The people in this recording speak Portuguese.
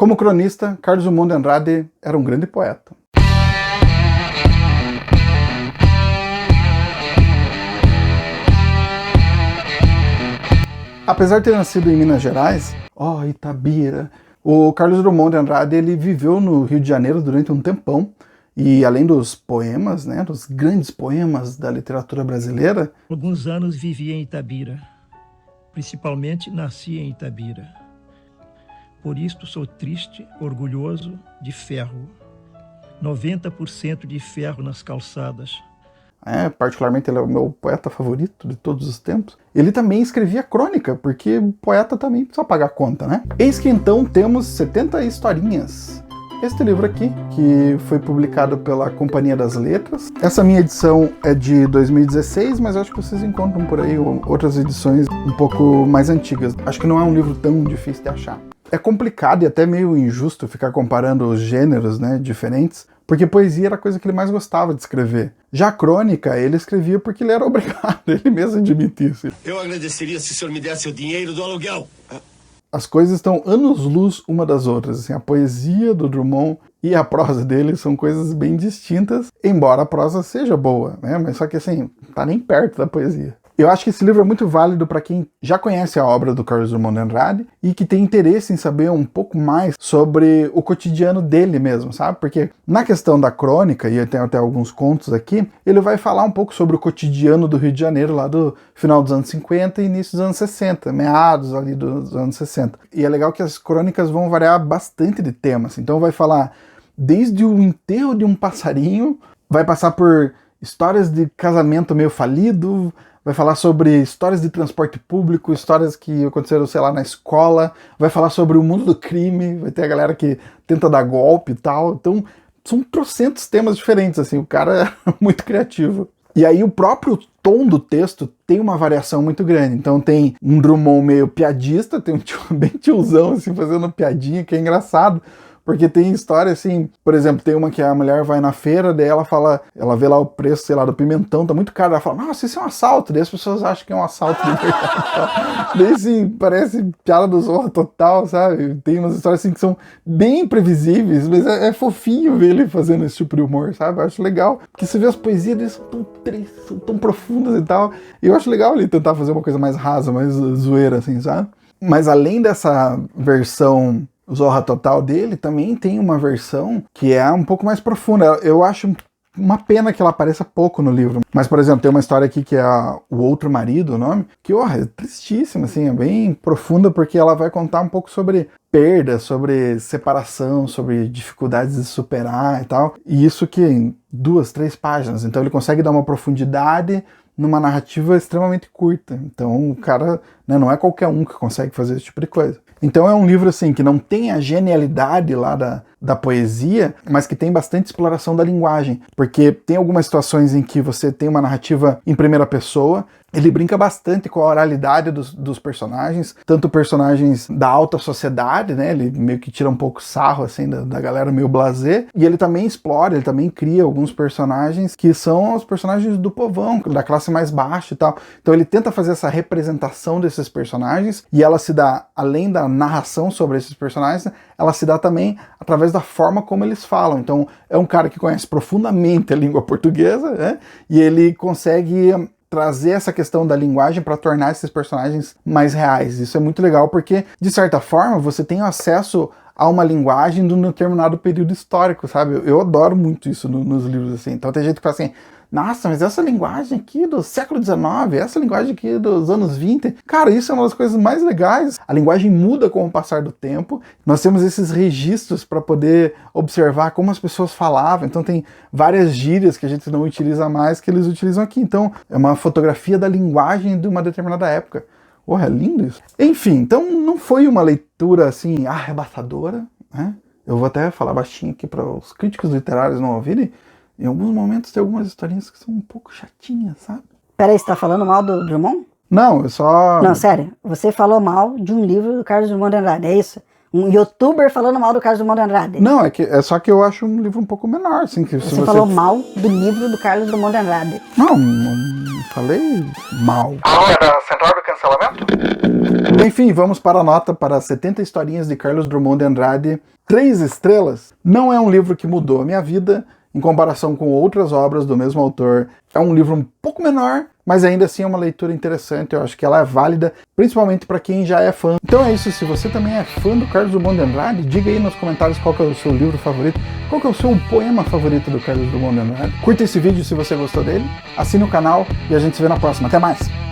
Como cronista, Carlos Drummond de Andrade era um grande poeta. Apesar de ter nascido em Minas Gerais, Itabira, o Carlos Drummond de Andrade ele viveu no Rio de Janeiro durante um tempão, e além dos poemas, né, dos grandes poemas da literatura brasileira... Alguns anos vivi em Itabira, principalmente nasci em Itabira. Por isto sou triste, orgulhoso, de ferro. 90% de ferro nas calçadas. Particularmente ele é o meu poeta favorito de todos os tempos. Ele também escrevia crônica, porque poeta também precisa pagar conta, né? Eis que então temos 70 historinhas. Este livro aqui, que foi publicado pela Companhia das Letras. Essa minha edição é de 2016, mas acho que vocês encontram por aí outras edições um pouco mais antigas. Acho que não é um livro tão difícil de achar. É complicado e até meio injusto ficar comparando os gêneros, né, diferentes, porque poesia era a coisa que ele mais gostava de escrever. Já a crônica, ele escrevia porque ele era obrigado, ele mesmo admitia isso. Eu agradeceria se o senhor me desse o dinheiro do aluguel. As coisas estão anos-luz uma das outras. Assim, a poesia do Drummond e a prosa dele são coisas bem distintas, embora a prosa seja boa, né? Mas só que assim, não tá nem perto da poesia. Eu acho que esse livro é muito válido para quem já conhece a obra do Carlos Drummond de Andrade e que tem interesse em saber um pouco mais sobre o cotidiano dele mesmo, sabe? Porque na questão da crônica, e eu tenho até alguns contos aqui, ele vai falar um pouco sobre o cotidiano do Rio de Janeiro lá do final dos anos 50 e início dos anos 60, meados ali dos anos 60. E é legal que as crônicas vão variar bastante de temas. Então vai falar desde o enterro de um passarinho, vai passar por histórias de casamento meio falido, vai falar sobre histórias de transporte público, histórias que aconteceram, sei lá, na escola, vai falar sobre o mundo do crime, vai ter a galera que tenta dar golpe e tal. Então, são trocentos temas diferentes, assim, o cara é muito criativo. E aí o próprio tom do texto tem uma variação muito grande. Então tem um Drummond meio piadista, tem um tio bem tiozão, assim, fazendo piadinha, que é engraçado. Porque tem história assim, por exemplo, tem uma que a mulher vai na feira, daí ela fala, ela vê lá o preço, sei lá, do pimentão, tá muito caro, ela fala, nossa, isso é um assalto, daí as pessoas acham que é um assalto de verdade. Daí assim, parece piada do Zorra total, sabe? Tem umas histórias assim que são bem imprevisíveis, mas é fofinho ver ele fazendo esse tipo de humor, sabe? Eu acho legal, porque você vê as poesias deles são tão tristes, são tão profundas e tal, e eu acho legal ele tentar fazer uma coisa mais rasa, mais zoeira, assim, sabe? Mas além dessa versão Zorra Total dele, também tem uma versão que é um pouco mais profunda. Eu acho uma pena que ela apareça pouco no livro. Mas, por exemplo, tem uma história aqui que é O Outro Marido, o nome, que é tristíssima, assim, é bem profunda, porque ela vai contar um pouco sobre perda, sobre separação, sobre dificuldades de superar e tal. E isso que em 2, 3 páginas. Então ele consegue dar uma profundidade numa narrativa extremamente curta. Então o cara, né, não é qualquer um que consegue fazer esse tipo de coisa. Então é um livro assim que não tem a genialidade lá da poesia, mas que tem bastante exploração da linguagem, porque tem algumas situações em que você tem uma narrativa em primeira pessoa. Ele brinca bastante com a oralidade dos personagens, tanto personagens da alta sociedade, né? Ele meio que tira um pouco sarro, assim, da galera meio blasé. E ele também explora, ele também cria alguns personagens que são os personagens do povão, da classe mais baixa e tal. Então ele tenta fazer essa representação desses personagens, e ela se dá, além da narração sobre esses personagens, ela se dá também através da forma como eles falam. Então é um cara que conhece profundamente a língua portuguesa, né? E ele consegue trazer essa questão da linguagem para tornar esses personagens mais reais. Isso é muito legal porque, de certa forma, você tem acesso a uma linguagem de um determinado período histórico, sabe? Eu adoro muito isso nos livros, assim. Então tem gente que fala assim, nossa, mas essa linguagem aqui do século XIX, essa linguagem aqui dos anos 20, cara, isso é uma das coisas mais legais. A linguagem muda com o passar do tempo. Nós temos esses registros para poder observar como as pessoas falavam. Então tem várias gírias que a gente não utiliza mais que eles utilizam aqui. Então é uma fotografia da linguagem de uma determinada época. É lindo isso. Enfim, então não foi uma leitura assim arrebatadora, né? Eu vou até falar baixinho aqui para os críticos literários não ouvirem. Em alguns momentos tem algumas historinhas que são um pouco chatinhas, sabe? Peraí, você tá falando mal do Drummond? Não, eu só... Não, sério. Você falou mal de um livro do Carlos Drummond de Andrade, é isso? Um youtuber falando mal do Carlos Drummond de Andrade? Não, é só que eu acho um livro um pouco menor, assim. Que você falou mal do livro do Carlos Drummond de Andrade. Não falei mal. A da Central do Canção cancelamento? Enfim, vamos para a nota para 70 historinhas de Carlos Drummond de Andrade. 3 estrelas. Não é um livro que mudou a minha vida, em comparação com outras obras do mesmo autor. É um livro um pouco menor, mas ainda assim é uma leitura interessante. Eu acho que ela é válida, principalmente para quem já é fã. Então é isso, se você também é fã do Carlos Drummond de Andrade, diga aí nos comentários qual que é o seu livro favorito, qual que é o seu poema favorito do Carlos Drummond de Andrade. Curta esse vídeo se você gostou dele, assine o canal e a gente se vê na próxima. Até mais!